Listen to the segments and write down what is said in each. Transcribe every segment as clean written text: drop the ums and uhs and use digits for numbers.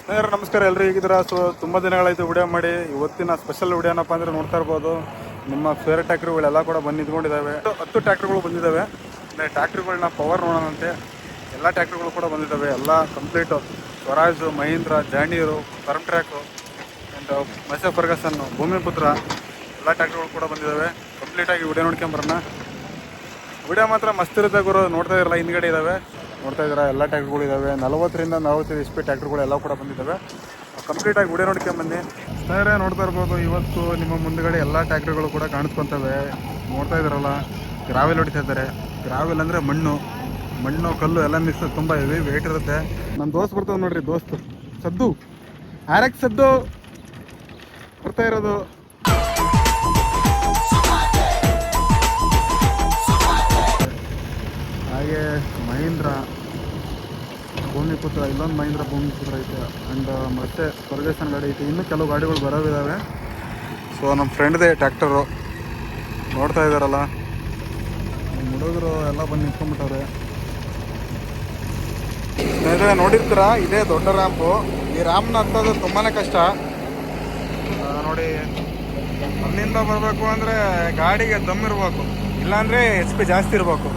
ನಮಸ್ಕಾರ, ಎಲ್ಲರೂ ಹೇಗಿದ್ದೀರಾ? ಸೊ ತುಂಬ ದಿನಗಳಾಯಿತು ವಿಡಿಯೋ ಮಾಡಿ. ಇವತ್ತಿನ ಸ್ಪೆಷಲ್ ವಿಡಿಯೋ ಏನಪ್ಪ ಅಂದರೆ ನೋಡ್ತಾ ಇರ್ಬೋದು, ನಿಮ್ಮ ಫೇವ್ರೆಟ್ ಟ್ಯಾಕ್ಟ್ರಿಗಳೆಲ್ಲ ಕೂಡ ಬಂದು ನಿಂತ್ಕೊಂಡಿದ್ದಾವೆ. 10 ಟ್ಯಾಕ್ಟ್ರಿಗಳು ಬಂದಿದ್ದಾವೆ. ಟ್ಯಾಕ್ಟ್ರಿಗಳನ್ನ ಪವರ್ ನೋಡೋಣಂತೆ. ಎಲ್ಲ ಟ್ಯಾಕ್ಟ್ರಿಗಳು ಕೂಡ ಬಂದಿದ್ದಾವೆ, ಎಲ್ಲ complete. Swaraj, Mahindra, John Deere, Farmtrac and Massey Ferguson, Bhoomiputra ಎಲ್ಲ ಟ್ಯಾಕ್ಟ್ರಿಗಳು ಕೂಡ ಬಂದಿದ್ದಾವೆ. ಕಂಪ್ಲೀಟಾಗಿ ವಿಡಿಯೋ ನೋಡ್ಕೊಂಬರೋಣ. ವಿಡಿಯೋ ಮಾತ್ರ ಮಸ್ತ್ ಇರುತ್ತೆ ಗುರು. ನೋಡ್ತಾ ಇರಲ್ಲ, ಹಿಂದ್ಗಡೆ ಇದ್ದಾವೆ, ನೋಡ್ತಾ ಇದ್ದೀರಾ ಎಲ್ಲ ಟ್ಯಾಕ್ಟ್ರಿಗಳು ಇದ್ದಾವೆ. 40ರಿಂದ 45 HP ಟ್ಯಾಕ್ಟ್ರಿಗಳು ಎಲ್ಲ ಕೂಡ ಬಂದಿದ್ದಾವೆ. ಕಂಪ್ಲೀಟಾಗಿ ವಿಡಿಯೋ ನೋಡ್ಕೊಂಬನ್ನಿ. ಸ್ನೇಹಿತರೆ, ನೋಡ್ತಾ ಇರ್ಬೋದು, ಇವತ್ತು ನಿಮ್ಮ ಮುಂದುಗಡೆ ಎಲ್ಲ ಟ್ಯಾಕ್ಟ್ರಿಗಳು ಕೂಡ ಕಾಣಿಸ್ಕೊತವೆ. ನೋಡ್ತಾ ಇದ್ದಾರಲ್ಲ, ಗ್ರಾವೆಲ್ ಹೊಡಿತಾ ಇದ್ದಾರೆ. ಗ್ರಾವೆಲ್ ಅಂದರೆ ಮಣ್ಣು ಕಲ್ಲು ಎಲ್ಲ ಮಿಕ್ಸ್, ತುಂಬ ಹೆವಿ ವೆಯ್ಟ್ ಇರುತ್ತೆ. ನನ್ನ ದೋಸ್ತ್ ಬರ್ತದೆ ನೋಡ್ರಿ, ದೋಸ್ತು ಸದ್ದು, RX ಸದ್ದು ಬರ್ತಾ ಇರೋದು. ಹಾಗೆ ಮಹೀಂದ್ರ ಭೂಮಿಪುತ್ರ, ಇಲ್ಲೊಂದು ಮಹೀಂದ್ರ ಭೂಮಿಪುತ್ರ ಐತೆ. ಆ್ಯಂಡ್ ಮತ್ತೆ ಫರ್ಗಸನ್ ಗಾಡಿ ಐತೆ. ಇನ್ನೂ ಕೆಲವು ಗಾಡಿಗಳು ಬರೋವಿದ್ದಾವೆ. ಸೊ ನಮ್ಮ ಫ್ರೆಂಡ್ದೇ ಟ್ಯಾಕ್ಟರು ನೋಡ್ತಾ ಇದ್ದಾರಲ್ಲ, ನಮ್ಮ ಹುಡುಗರು ಎಲ್ಲ ಬಂದು ನಿಂತ್ಕೊಂಡ್ಬಿಟ್ಟವ್ರೆ. ಸ್ನೇಹಿತರೆ, ನೋಡಿರ್ತೀರ, ಇದೇ ದೊಡ್ಡ ರ್ಯಾಂಪು. ಈ ರ್ಯಾಂಪ್ನ ಹತ್ತೋದು ತುಂಬಾ ಕಷ್ಟ ನೋಡಿ. ಅಲ್ಲಿಂದ ಬರಬೇಕು ಅಂದರೆ ಗಾಡಿಗೆ ದಮ್ ಇರಬೇಕು, ಇಲ್ಲಾಂದರೆ HP ಜಾಸ್ತಿ ಇರಬೇಕು.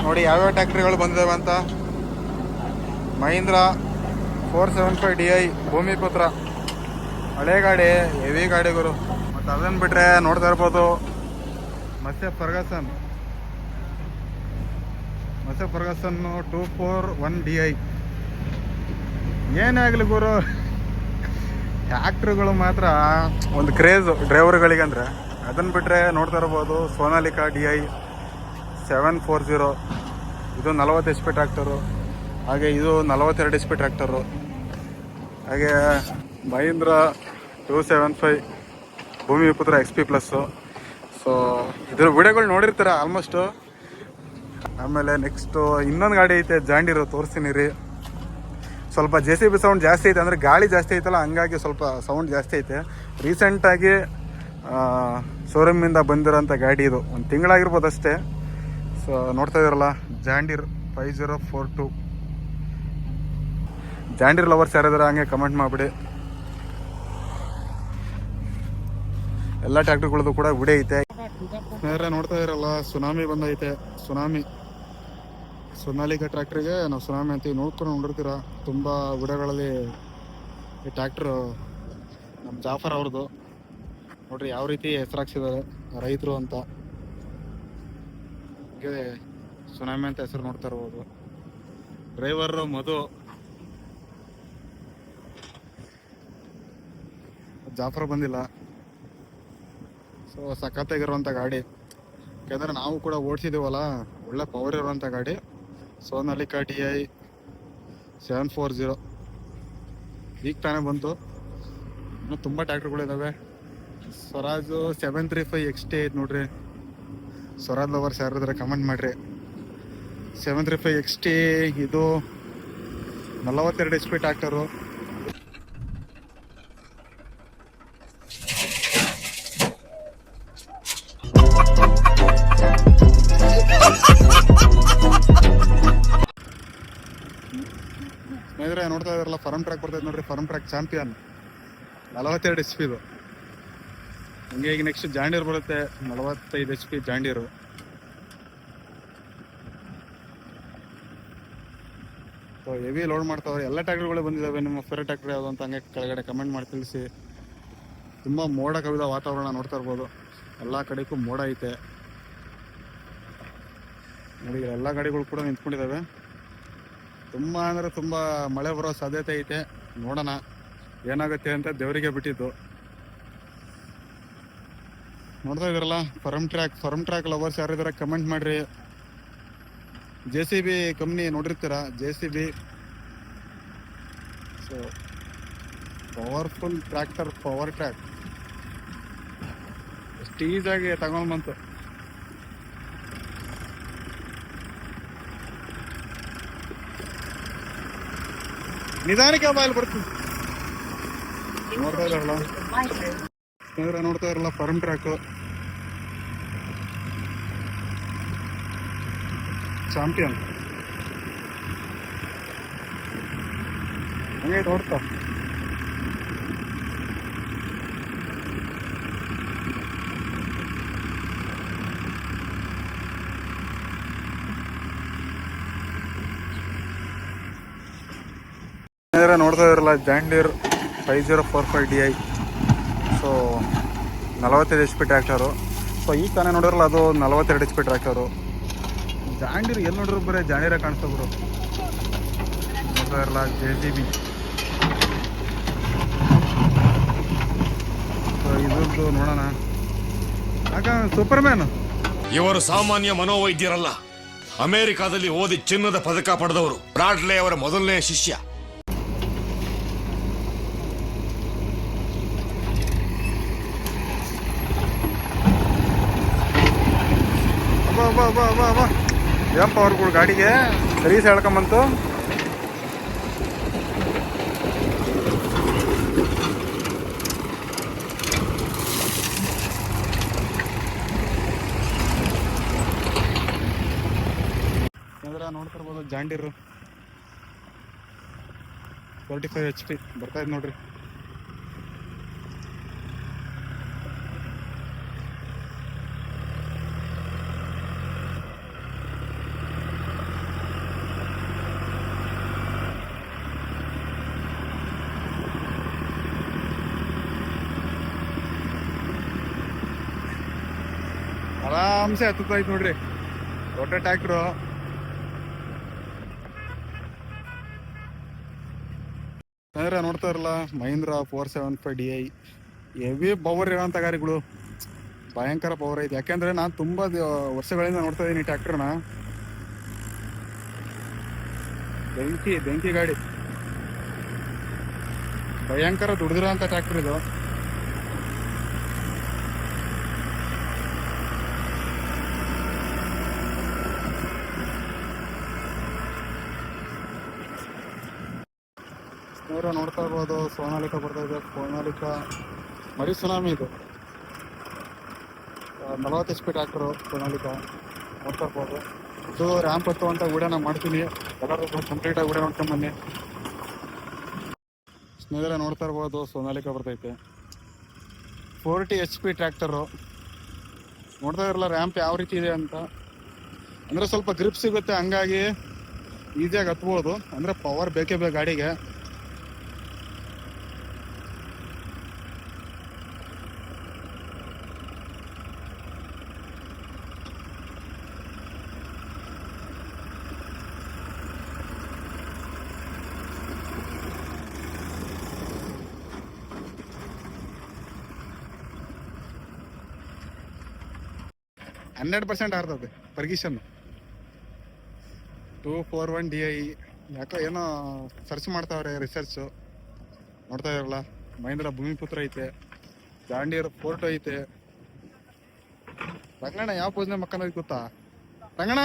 ನೋಡಿ ಯಾವ್ಯಾವ ಟ್ಯಾಕ್ಟ್ರಿಗಳು ಬಂದಿದ್ದಾವೆ ಅಂತ. ಮಹೀಂದ್ರ 475 DI ಭೂಮಿಪುತ್ರ, ಹಳೆ ಗಾಡಿ, ಹೆವಿ ಗಾಡಿಗಳು. ಮತ್ತು ಅದನ್ನು ಬಿಟ್ಟರೆ ನೋಡ್ತಾ ಇರ್ಬೋದು, ಮೈಸೂರು ಫರ್ಗಸನ್ನು 241 DI. ಏನೇ ಆಗಲಿ ಗುರು, ಟ್ಯಾಕ್ಟ್ರಿಗಳು ಮಾತ್ರ ಒಂದು ಕ್ರೇಜು ಡ್ರೈವರ್ಗಳಿಗಂದರೆ. ಅದನ್ನು ಬಿಟ್ಟರೆ ನೋಡ್ತಾ ಇರ್ಬೋದು, ಸೋನಾಲಿಕಾ DI 740, ಇದು 40 HP ಟ್ರ್ಯಾಕ್ಟರು. ಹಾಗೆ ಇದು 42 HP ಟ್ರ್ಯಾಕ್ಟರು. ಹಾಗೆ Mahindra 275 Bhoomiputra XP plus. So ಇದ್ರ ವಿಡಿಯೋಗಳು ನೋಡಿರ್ತೀರ ಆಲ್ಮೋಸ್ಟು. ಆಮೇಲೆ ನೆಕ್ಸ್ಟು ಇನ್ನೊಂದು ಗಾಡಿ ಐತೆ, ಜಾಂಡೀರು, ತೋರಿಸ್ತೀನಿ ರೀ. ಸ್ವಲ್ಪ JCB ಸೌಂಡ್ ಜಾಸ್ತಿ ಐತೆ, ಅಂದರೆ ಗಾಳಿ ಜಾಸ್ತಿ ಐತಲ್ಲ, ಹಂಗಾಗಿ ಸ್ವಲ್ಪ ಸೌಂಡ್ ಜಾಸ್ತಿ ಐತೆ. ರೀಸೆಂಟಾಗಿ ಶೋರೂಮಿಂದ ಬಂದಿರೋಂಥ ಗಾಡಿ ಇದು, ಒಂದು ತಿಂಗಳಾಗಿರ್ಬೋದು ಅಷ್ಟೇ. ಸೊ ನೋಡ್ತಾ ಇದ್ದೀರಲ್ಲ, ಜಾಂಡೀರ್ 5042. ಜಾಂಡೀರ್ ಲವರ್ಸ್ ಯಾರಾದ್ರೆ ಹಂಗೆ ಕಮೆಂಟ್ ಮಾಡಿಬಿಡಿ. ಎಲ್ಲ ಟ್ಯಾಕ್ಟ್ರಿಗಳದ್ದು ಕೂಡ ವಿಡಿಯೋ ಐತೆ. ಬೇರೆ ನೋಡ್ತಾ ಇರಲ್ಲ, ಸುನಾಮಿ ಬಂದೈತೆ. ಸೋನಾಲಿಕಾ ಟ್ರ್ಯಾಕ್ಟ್ರಿಗೆ ನಾವು ಸುನಾಮಿ ಅಂತೀವಿ. ನೋಡಿರ್ತೀರ ತುಂಬ ವಿಡಿಯೋಗಳಲ್ಲಿ. ಈ ಟ್ಯಾಕ್ಟ್ರು ನಮ್ಮ ಜಾಫರ್ ಅವ್ರದ್ದು ನೋಡ್ರಿ, ಯಾವ ರೀತಿ ಹೆಸರಾಗ್ಸಿದ್ದಾರೆ ರೈತರು ಅಂತ. ಸುನಾಮಿ ಅಂತ ಹೆಸರು ನೋಡ್ತಾ ಇರ್ಬೋದು. ಡ್ರೈವರ್ ಮಧು, ಜಾಫರ್ ಬಂದಿಲ್ಲ. ಸೊ ಸಖತ್ತಾಗಿರುವಂಥ ಗಾಡಿ, ಯಾಕಂದರೆ ನಾವು ಕೂಡ ಓಡಿಸಿದ್ದೀವಲ್ಲ, ಒಳ್ಳೆ ಪವರ್ ಇರುವಂಥ ಗಾಡಿ. ಸೋನಾಲಿಕಾ DI 740 ಈಗ ತಾನೇ ಬಂತು. ಇನ್ನೂ ತುಂಬ ಟ್ಯಾಕ್ಟ್ರಿಗಳಿದ್ದಾವೆ. ಸ್ವರಾಜು 735 XT ಐತೆ ನೋಡ್ರಿ. ಸ್ವರಾಜ್ ಲವರ್ಸ್ ಯಾರಿದ್ರೆ ಕಮೆಂಟ್ ಮಾಡಿರಿ. 735 XT, ಇದು 42 HP ಟ್ರ್ಯಾಕ್ಟರು. ಸ್ನೇಹಿತರೆ, ನೋಡ್ತಾ ಇದ್ದಾರಲ್ಲ, ಫರ್ಮ್ ಟ್ರ್ಯಾಕ್ ಬರ್ತೈತೆ ನೋಡ್ರಿ. ಫರ್ಮ್ ಟ್ರ್ಯಾಕ್ ಚಾಂಪಿಯನ್ 42 HP ಇದು. ಹಂಗೆ ಈಗ ನೆಕ್ಸ್ಟ್ ಜಾಂಡೀರ್ ಬರುತ್ತೆ, 45 HP ಜಾಂಡೀರು. ಸೊ ಹೆವಿ ಲೋಡ್ ಮಾಡ್ತಾವೆ. ಎಲ್ಲ ಟ್ಯಾಕ್ಟ್ರಿಗಳು ಬಂದಿದ್ದಾವೆ. ನಿಮ್ಮ ಫೇವ್ರೆಟ್ ಟ್ಯಾಕ್ಟ್ರಿ ಯಾವುದು ಅಂತ ಹಂಗೆ ಕೆಳಗಡೆ ಕಮೆಂಟ್ ಮಾಡಿ ತಿಳಿಸಿ. ತುಂಬ ಮೋಡ ಕವಿದ ವಾತಾವರಣ ನೋಡ್ತಾ ಇರ್ಬೋದು, ಎಲ್ಲ ಕಡೆಗೂ ಮೋಡ ಐತೆ ನೋಡಿ. ಎಲ್ಲ ಗಾಡಿಗಳು ಕೂಡ ನಿಂತ್ಕೊಂಡಿದ್ದಾವೆ. ತುಂಬ ಅಂದರೆ ತುಂಬ ಮಳೆ ಬರೋ ಸಾಧ್ಯತೆ ಐತೆ. ನೋಡೋಣ ಏನಾಗುತ್ತೆ ಅಂತ, ದೇವರಿಗೆ ಬಿಟ್ಟಿದ್ದು. ನೋಡ್ತಾ ಇದ್ದೀರಲ್ಲ, ಫರ್ಮ್ ಟ್ರ್ಯಾಕ್ ಲವರ್ಸ್ ಯಾರಿದ್ದಾರೆ ಕಮೆಂಟ್ ಮಾಡಿರಿ. JCB ಕಂಪ್ನಿ ನೋಡಿರ್ತೀರ, JCB. So powerful tractor, Powertrac ಎಷ್ಟು ಈಸಾಗಿ ತಗೊಂಡು ಬಂತು. ನಿಧಾನಕ್ಕೆ ಬಾಯಲ್ಲಿ ಬರ್ತೀವಿ. ನೋಡ್ತಾ ಇದ್ದಾರಲ್ಲ ಸ್ನೇಹಿತರೆ, ನೋಡ್ತಾ ಇರಲ್ಲ, ಫರ್ಮ್ ಟ್ರ್ಯಾಕು ಚಾಂಪಿಯನ್. ಹಂಗೆ ನೋಡ್ತಾ ನೋಡ್ತಾ ಇರಲ್ಲ ಜಾಂಡೀರ್ 5045DI. So 45 HP tractor. So ಈಗ ತಾನೇ ನೋಡಿರಲ್ಲ ಅದು 42 HP ಟ್ರ್ಯಾಕ್ಟರು. ಜಾಂಡೀರ್ ಎಲ್ಲಿ ನೋಡಿದ್ರು ಬರೀ ಜಾಂಡೀರೇ ಕಾಣಿಸ್ತಬ್ರು. ನೋಡ್ತಾ ಇರಲ್ಲ JCB. ಸೊ ಇದ್ರದ್ದು ನೋಡೋಣ. ಯಾಕ ಸೂಪರ್ ಮ್ಯಾನ್ ಇವರು ಸಾಮಾನ್ಯ ಮನೋವೈದ್ಯರಲ್ಲ. ಅಮೆರಿಕಾದಲ್ಲಿ ಓದಿ ಚಿನ್ನದ ಪದಕ ಪಡೆದವರು. ಬ್ರಾಡ್ಲೆ ಅವರ ಮೊದಲನೇ ಶಿಷ್ಯ. ಏನಪ್ಪ ಅವ್ರಗಳು ಗಾಡಿಗೆ ಸರ್ವಿಸ್ ಹೇಳ್ಕೊಂಬಂತು. ನೋಡ್ತಿರ್ಬೋದು ಜಾಂಡೀರು 45 HP ಬರ್ತಾ ಇದೆ ನೋಡ್ರಿ. ಆರಾಮ್ಸೆ ಹತ್ತೈತೆ ನೋಡ್ರಿ ದೊಡ್ಡ ಟ್ರ್ಯಾಕ್ಟ್ರು. ಅಂದ್ರೆ ನೋಡ್ತಾ ಇರಲ್ಲ ಮಹೀಂದ್ರ 475DI. ಹೆವಿ ಪವರ್ ಇರೋಂಥ ಗಾಡಿಗಳು, ಭಯಂಕರ ಪವರ್ ಐತೆ. ಯಾಕೆಂದ್ರೆ ನಾನು ತುಂಬ ವರ್ಷಗಳಿಂದ ನೋಡ್ತಾ ಇದ್ದೀನಿ ಟ್ರ್ಯಾಕ್ಟರ್ನ. ಬೆಂಕಿ ಗಾಡಿ, ಭಯಂಕರ ದುಡ್ದಿರೋ ಅಂತ ಟ್ರ್ಯಾಕ್ಟರ್ ಇದು. ನೋಡ್ತಾ ಇರ್ಬೋದು ಸೋನಾಲಿಕ ಬರ್ತಾ ಇದೆ. ಸೋನಾಲಿಕ ಮರಿ ಸುನಾಮಿ ಇದು 40 HP ಟ್ರ್ಯಾಕ್ಟರು ಸೋನಾಲಿಕ ನೋಡ್ತಾ ಇರ್ಬೋದು. ಇದು ರ್ಯಾಂಪ್ ಹತ್ತು ಅಂತ ವಿಡಿಯೋನ ಮಾಡ್ತೀನಿ. ಎಲ್ಲರೂ ಕಂಪ್ಲೀಟಾಗಿ ವಿಡಿಯೋ ನೋಡ್ಕೊಂಡು ಬನ್ನಿ ಸ್ನೇಹಿತರೆ. ನೋಡ್ತಾ ಇರ್ಬೋದು ಸೋನಾಲಿಕ ಬರ್ತೈತೆ 40 HP ಟ್ರ್ಯಾಕ್ಟರು. ನೋಡ್ತಾ ಇರಲ್ಲ ರ್ಯಾಂಪ್ ಯಾವ ರೀತಿ ಇದೆ ಅಂತ. ಅಂದರೆ ಸ್ವಲ್ಪ ಗ್ರಿಪ್ ಸಿಗುತ್ತೆ, ಹಂಗಾಗಿ ಈಸಿಯಾಗಿ ಹತ್ಬೋದು. ಅಂದರೆ ಪವರ್ ಬೇಕೇ ಬೇಕು ಗಾಡಿಗೆ. Hundred 100% ಆರ್ತದೆ ಫರ್ಗಿಷನ್ 241DI. ಯಾಕೋ ಏನೋ ಸರ್ಚ್ ಮಾಡ್ತಾವ್ರೆ ರಿಸರ್ಚು. ನೋಡ್ತಾ ಇರಲ್ಲ ಮಹೀಂದ್ರ ಭೂಮಿಪುತ್ರ ಐತೆ, ಜಾಂಡೀರ್ ಫೋರ್ಟ್ ಐತೆ. ರಂಗಣ್ಣ ಯಾವ ಪೋಸ್ನ ಮಕ್ಕಳ ಗೊತ್ತಾ ರಂಗಣ್ಣ?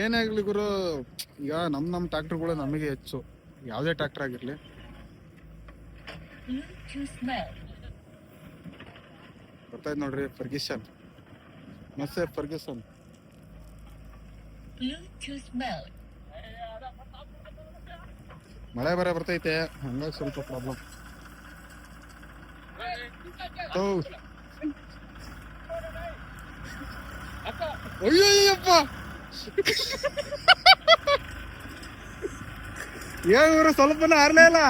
ಏನೇ ಆಗ್ಲಿ ಗುರು, ಈಗ ನಮ್ಮ ಟ್ರ್ಯಾಕ್ಟರ್ಗಳು ನಮಗೆ ಹೆಚ್ಚು. ಯಾವುದೇ ಟ್ರ್ಯಾಕ್ಟರ್ ಆಗಿರ್ಲಿ. ಬರ್ತಾ ಇದ್ ನೋಡ್ರಿ ಫರ್ಗಿಷನ್, ಮತ್ತೆ ಫರ್ಗಿಸನ್. ಮಳೆ ಬರ್ತೈತೆ, ಹಂಗಾಗಿ ಸ್ವಲ್ಪ ಪ್ರಾಬ್ಲಮ್. ಅಯ್ಯಪ್ಪ ಇವರು ಸ್ವಲ್ಪನ ಹಾರ್ಲೇ ಇಲ್ಲ.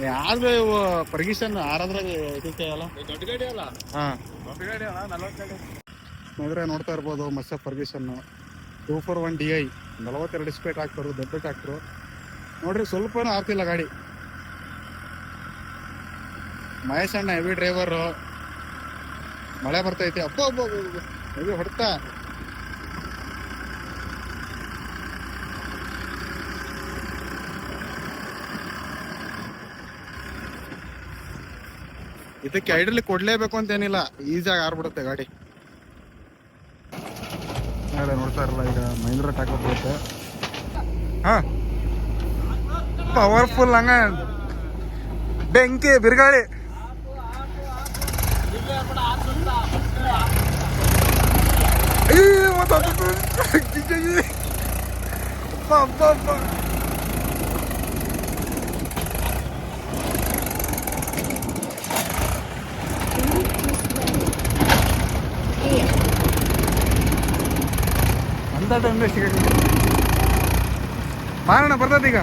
ಯಾರ್ದು ಇವು ಪರ್ಗಿಷನ್ ಆರಾದ್ರಾಗ ಇದಕ್ಕೆ ಅಲ್ಲ, ದೊಡ್ಡ ಗಾಡಿ ಅಲ್ಲ. ಹಾ ದೊಡ್ಡ ಗಾಡಿ ಅಲ್ಲ, 40 ನೋಡ್ರೆ ನೋಡ್ತಾ ಇರ್ಬೋದು ಮಸ್ಸ ಫರ್ಗಿಷನ್ 241DI 42 HP ಟ್ರ್ಯಾಕ್ಟರು, ದೊಡ್ಡ ಟ್ರ್ಯಾಕ್ಟರು. ನೋಡ್ರಿ ಸ್ವಲ್ಪನೂ ಆಗ್ತಿಲ್ಲ ಗಾಡಿ. ಮಹೇಶ್ ಅಣ್ಣ ಹೆವಿ ಡ್ರೈವರು. ಮಳೆ ಬರ್ತೈತಿ, ಅಪ್ಪ ಹೆವಿ ಹೊಡ್ತಾ. ಇದಕ್ಕೆ ಐಡಲ್ಲಿ ಕೊಡ್ಲೇಬೇಕು ಅಂತೇನಿಲ್ಲ, ಈಸಿಯಾಗಿ ಆರ್ಬಿಡುತ್ತೆ ಗಾಡಿ. ನೋಡ್ತಾ ಇರಲ್ಲ ಈಗ ಮಹೀಂದ್ರ ಟ್ರ್ಯಾಕ್ಟರ್ ಬರುತ್ತೆ. ಹಾ ಪವರ್ಫುಲ್ ಹಂಗ ಬೆಂಕಿ ಬಿರುಗಾಳಿ. ಅಪ್ಪ ಅಪ್ಪ ಅಂತ ಟೈಮ್ಲೆ ಸಿಗ ಮಾರಣ ಬರ್ತದ ಈಗ.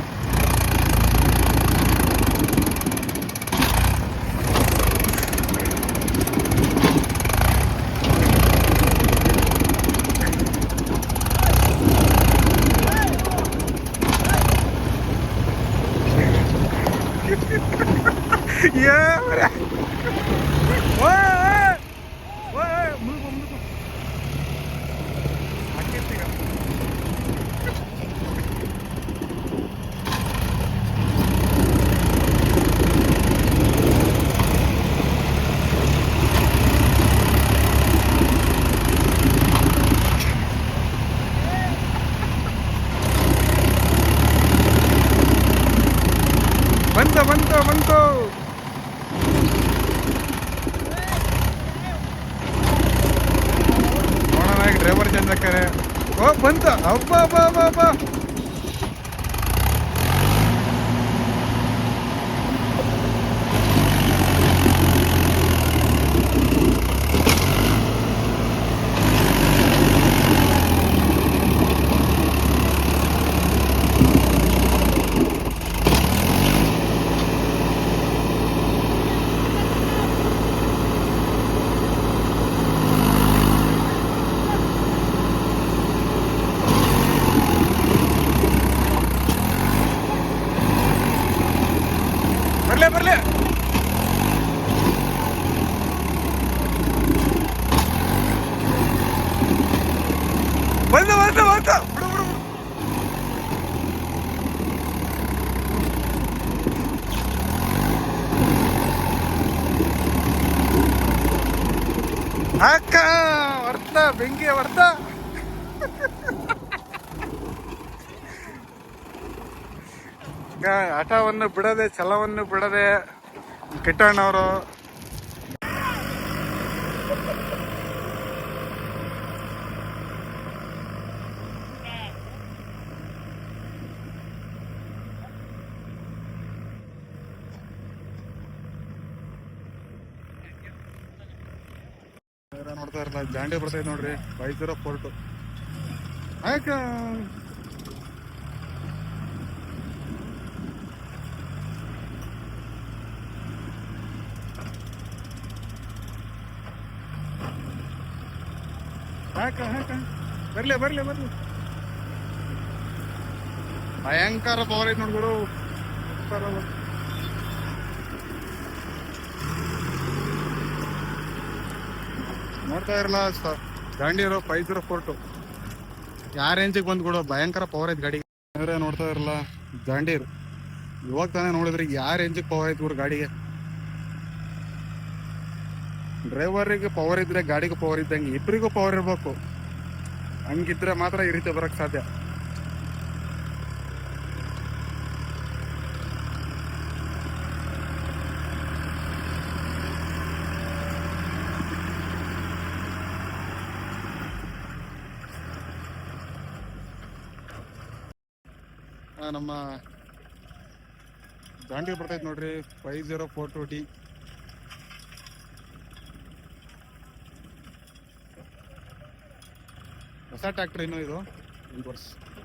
ಬಂತು ಬಂತು ಬಂತು. ನೋಡೋಣ ಈಗ ಡ್ರೈವರ್ ಚೇಂಜ್ ಹಾಕ್ತಾರೆ. ಓ ಬಂತು ಹಬ್ಬ ಹಬ್ಬ ಹಬ್ಬ ಹಬ್ಬ. ಬರ್ಲೆ ಬರ್ಲೆ ಬಂದ ಬಂದ ಬಂದ ಬಿಡು ಬಿಡು ಅಕ್ಕ ವರ್ತ ಬೆಂಕಿ ವರ್ತ. ಹಠವನ್ನು ಬಿಡದೆ ಛಲವನ್ನು ಬಿಡದೆ ಕಿಟ್ಟಣ್ಣವರು ನೋಡ್ತಾ ಇರಲ್ಲ. ಜಾಂಡಿ ಬರ್ತೈತೆ ನೋಡ್ರಿ 5042 ಯಾಕ ಹಾಕ ಹಾಕ ಬರ್ಲಿ ಬರ್ಲಿ ಬರ್ಲಿ. ಭಯಂಕರ ಪವರ್ ಐತೆ ನೋಡ್ಬಿಡು. ನೋಡ್ತಾ ಇರಲ್ಲ ಗಾಂಡಿರೋ 5042 ಯಾವ ರೇಂಜಿಗೆ ಬಂದ್ ಕೊಡೋ ಭಯಂಕರ ಪವರ್ ಐತೆ ಗಾಡಿಗೆ. ನೋಡ್ತಾ ಇರಲ್ಲ ಜಾಂಡೀರ್ ಇವಾಗ ತಾನೇ ನೋಡಿದ್ರಿ ಯಾವ ರೇಂಜಿಗೆ ಪವರ್ ಐತೆ ಬಿಡು ಗಾಡಿಗೆ. ಡ್ರೈವರಿಗೆ ಪವರ್ ಇದ್ರೆ ಗಾಡಿಗೆ ಪವರ್ ಇದ್ದಂಗೆ ಇಬ್ಬರಿಗೂ ಪವರ್ ಇರಬೇಕು. ಹಂಗಿದ್ರೆ ಮಾತ್ರ ಈ ರೀತಿ ಬರಕ್ ಸಾಧ್ಯ. ನಮ್ಮ ದಾಂಡಿ ಬರ್ತೈತೆ ನೋಡ್ರಿ 5042D. ಹೊಸ ಟ್ರ್ಯಾಕ್ಟರ್ ಇನ್ನೂ ಇದು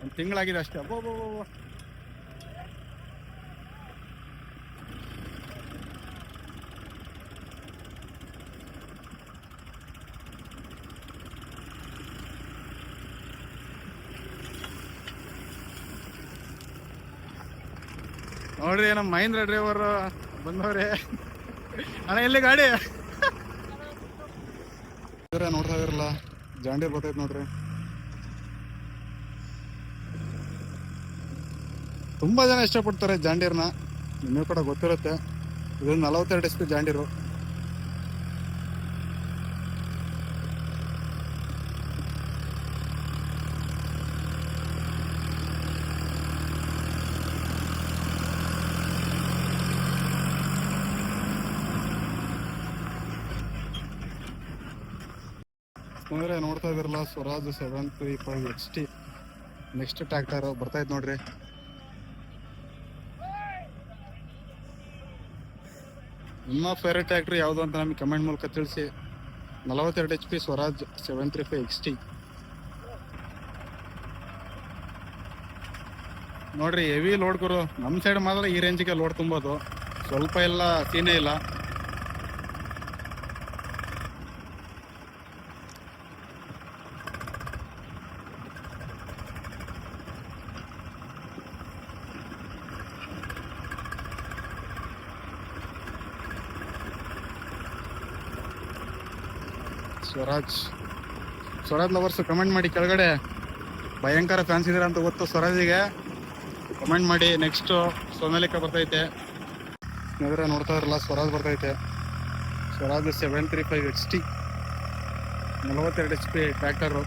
1 ತಿಂಗಳಾಗಿದೆ ಅಷ್ಟೇ. ಅಬ್ಬೋ ನೋಡ್ರಿ ನಮ್ಮ ಮಹೇಂದ್ರ ಡ್ರೈವರ್ ಬಂದವ್ರೆ. ಅಣ್ಣ ಎಲ್ಲಿ ಗಾಡಿ ನೋಡ್ತಾ ಇರಲ್ಲ ಜಾಂಡೀರ್ ಬರ್ತೈತೆ ನೋಡ್ರಿ. ತುಂಬಾ ಜನ ಇಷ್ಟಪಡ್ತಾರೆ ಜಾಂಡೀರ್ನ, ನಿಮಗೆ ಕೂಡ ಗೊತ್ತಿರುತ್ತೆ. ಇದು 42 HP ಜಾಂಡೀರು. ಅಂದರೆ ನೋಡ್ತಾ ಇದ್ರಲ್ಲ ಸ್ವರಾಜ್ 735 XT ನೆಕ್ಸ್ಟ್ ಟ್ರ್ಯಾಕ್ಟರ್ ಬರ್ತಾಯಿತ್ತು ನೋಡ್ರಿ. ನಿಮ್ಮ ಫೇವ್ರೇಟ್ ಟ್ರ್ಯಾಕ್ಟರ್ ಯಾವುದು ಅಂತ ನಮಗೆ ಕಮೆಂಟ್ ಮೂಲಕ ತಿಳಿಸಿ. 42 HP ಸ್ವರಾಜ್ 735 XT ನೋಡ್ರಿ, ಹೆವಿ ಲೋಡ್ ಗುರು. ನಮ್ಮ ಸೈಡ್ ಮಾತ್ರ ಈ ರೇಂಜಿಗೆ ಲೋಡ್ ತುಂಬೋದು, ಸ್ವಲ್ಪ ಎಲ್ಲ ಸೀನೇ ಇಲ್ಲ. ಸ್ವರಾಜ್ ಲವರ್ಸ್ ಕಮೆಂಟ್ ಮಾಡಿ ಕೆಳಗಡೆ. ಭಯಂಕರ ಫ್ಯಾನ್ಸ್ ಇದ್ದೀರಾ ಅಂತ ಗೊತ್ತು ಸ್ವರಾಜಿಗೆ, ಕಮೆಂಟ್ ಮಾಡಿ. ನೆಕ್ಸ್ಟು ಸೋನಾಲಿಕಾ ಬರ್ತೈತೆ ಸ್ನೇಹಿತರೆ, ನೋಡ್ತಾ ಇರಲ್ಲ ಸ್ವರಾಜ್ ಬರ್ತೈತೆ. Swaraj 735 XT 42 HP tractor.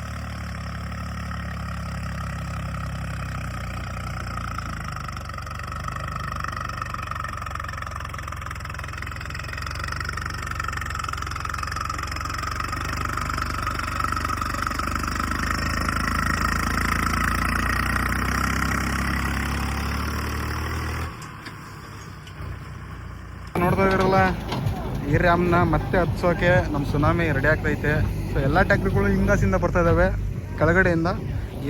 ನೋಡ್ತಾ ಇದ್ರಲ್ಲ, ಈ ರ್ಯಾಮ್ನ ಮತ್ತೆ ಹತ್ಸೋಕೆ ನಮ್ಮ ಸುನಾಮಿ ರೆಡಿ ಆಗ್ತೈತೆ. ಸೊ ಎಲ್ಲ ಟ್ಯಾಕ್ಟ್ರಿಗಳು ಹಿಂಗಾಸಿಂದ ಬರ್ತಾ ಇದ್ದಾವೆ ಕೆಳಗಡೆಯಿಂದ.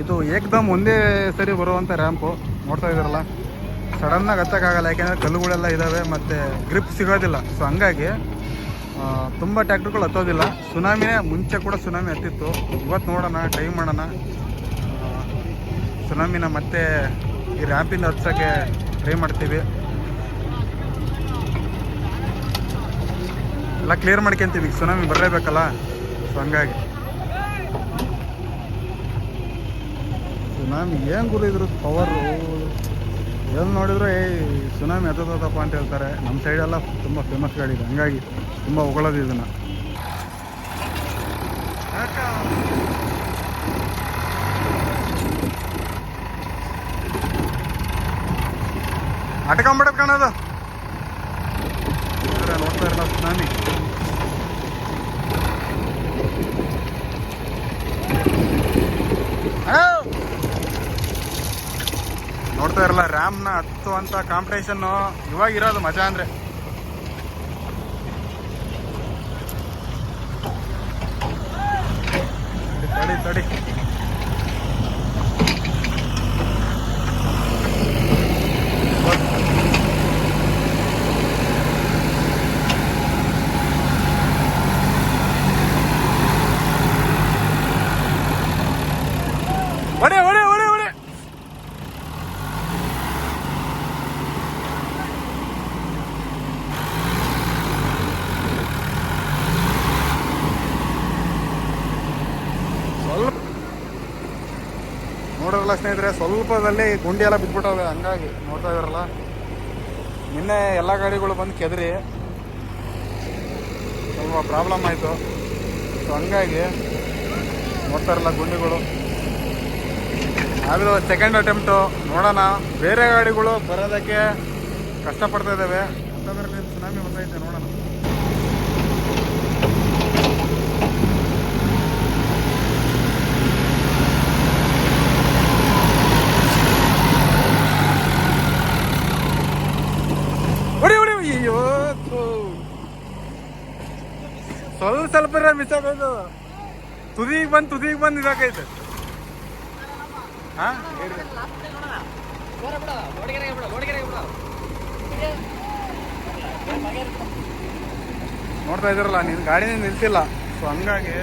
ಇದು ಏಕ್ದಮ್ ಒಂದೇ ಸರಿ ಬರುವಂಥ ರ್ಯಾಂಪು. ನೋಡ್ತಾ ಇದ್ರಲ್ಲ, ಸಡನ್ನಾಗಿ ಹತ್ತಕ್ಕಾಗಲ್ಲ, ಯಾಕೆಂದರೆ ಕಲ್ಲುಗಳೆಲ್ಲ ಇದ್ದಾವೆ ಮತ್ತು ಗ್ರಿಪ್ ಸಿಗೋದಿಲ್ಲ. ಸೊ ಹಂಗಾಗಿ ತುಂಬ ಟ್ಯಾಕ್ಟ್ರಿಗಳು ಹತ್ತೋದಿಲ್ಲ. ಸುನಾಮಿನೇ ಮುಂಚೆ ಕೂಡ ಸುನಾಮಿ ಹತ್ತಿತ್ತು. ಇವತ್ತು ನೋಡೋಣ, ಟ್ರೈ ಮಾಡೋಣ ಸುನಾಮಿನ ಮತ್ತೆ ಈ ರ್ಯಾಂಪಿಂದ ಹತ್ಸೋಕ್ಕೆ ಟ್ರೈ ಮಾಡ್ತೀವಿ. ಎಲ್ಲ ಕ್ಲಿಯರ್ ಮಾಡ್ಕೊಂತೀವಿ, ಸುನಾಮಿ ಬರಲೇಬೇಕಲ್ಲ. ಸೊ ಹಂಗಾಗಿ ಸುನಾಮಿ ಏನು ಗುರಿದ್ರು ಪವರು ಏನು ನೋಡಿದ್ರು ಸುನಾಮಿ ಹತ್ತದಪ್ಪ ಅಂತ ಹೇಳ್ತಾರೆ. ನಮ್ಮ ಸೈಡೆಲ್ಲ ತುಂಬ ಫೇಮಸ್ ಗಾಡಿ ಇದೆ, ಹಂಗಾಗಿ ತುಂಬ ಹೊಗಳೋದು ಇದನ್ನು. ಅಟ್ಕೊಂಬಿಡೋದು ಕಾಣೋದು ನೋಡ್ತಾ ಇರಲ್ಲ ಸುನಾಮಿ. ನೋಡ್ತಾ ಇರಲ್ಲ, ರ್ಯಾಮ್ನ ಹತ್ತುವಂಥ ಕಾಂಪಿಟೇಷನ್ನು ಇವಾಗ ಇರೋದು ಮಜಾ ಅಂದರೆ. ತಡಿ ತಡಿ ಒಡೆ ಒಡೆ ಒಡೆ ಒಡೆ. ಸ್ವಲ್ಪ ನೋಡೋರಲ್ಲ ಸ್ನೇಹಿತರೆ, ಸ್ವಲ್ಪದಲ್ಲಿ ಗುಂಡಿ ಎಲ್ಲ ಬಿದ್ಬಿಟ್ಟವೆ. ಹಂಗಾಗಿ ನೋಡ್ತಾ ಇದಾರಲ್ಲ, ನಿನ್ನೆ ಎಲ್ಲ ಗಾಡಿಗಳು ಬಂದು ಕೆದರಿ ಸ್ವಲ್ಪ ಪ್ರಾಬ್ಲಮ್ ಆಯಿತು. ಸೊ ಹಂಗಾಗಿ ನೋಡ್ತಾ ಇರಲ್ಲ ಗುಂಡಿಗಳು. ಆದರೂ ಸೆಕೆಂಡ್ ಅಟೆಂಪ್ಟು ನೋಡೋಣ. ಬೇರೆ ಗಾಡಿಗಳು ಬರೋದಕ್ಕೆ ಕಷ್ಟಪಡ್ತಾ ಇದ್ದಾವೆ. ಅಂತಂದ್ರೆ ಸುನಾಮಿ ಬಂದೈತೆ, ನೋಡೋಣ. ಹೊಡಿ ಹೊಡಿ. ಅಯ್ಯೋ ಸ್ವಲ್ಪ ಮಿಸ್ ಆಗೋದು. ತುದಿಗೆ ಬಂದು ಇದಾಕೈತೆ. ಹಾಂ ನೋಡ್ತಾ ಇದ್ದೀರಲ್ಲ, ನೀನು ಗಾಡಿನೇ ನಿಲ್ಸಿಲ್ಲ. ಸೊ ಹಂಗಾಗಿ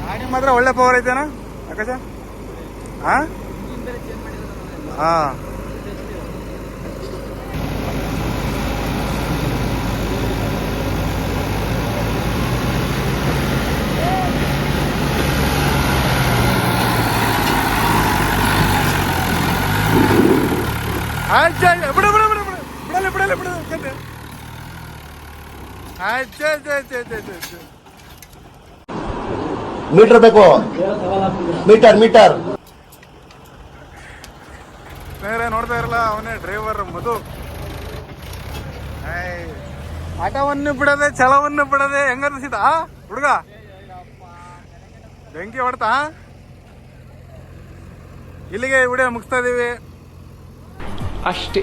ಗಾಡಿ ಮಾತ್ರ ಒಳ್ಳೆ ಪವರ್ ಐತೆನಾ ಆಕಾಶ? ಹಾಂ ಹಾಂ ಬಿಡಲ್ಲ ಮೀಟರ್ ಬೇಕು, ಮೀಟರ್ ಬೇರೆ ನೋಡ್ತಾ ಇರಲ್ಲ, ಅವನೇ ಡ್ರೈವರ್ ಮಧು. ಆಟವನ್ನು ಬಿಡದೆ ಛಲವನ್ನು ಬಿಡದೆ ಹೆಂಗನ್ನಿಸಿದ ಹುಡುಗ? ಬೆಂಕಿ ಹೊಡ್ತಾ. ಇಲ್ಲಿಗೆ ವಿಡಿಯೋ ಮುಗಿಸ್ತಾ ಇದೀವಿ ಅಷ್ಟೇ.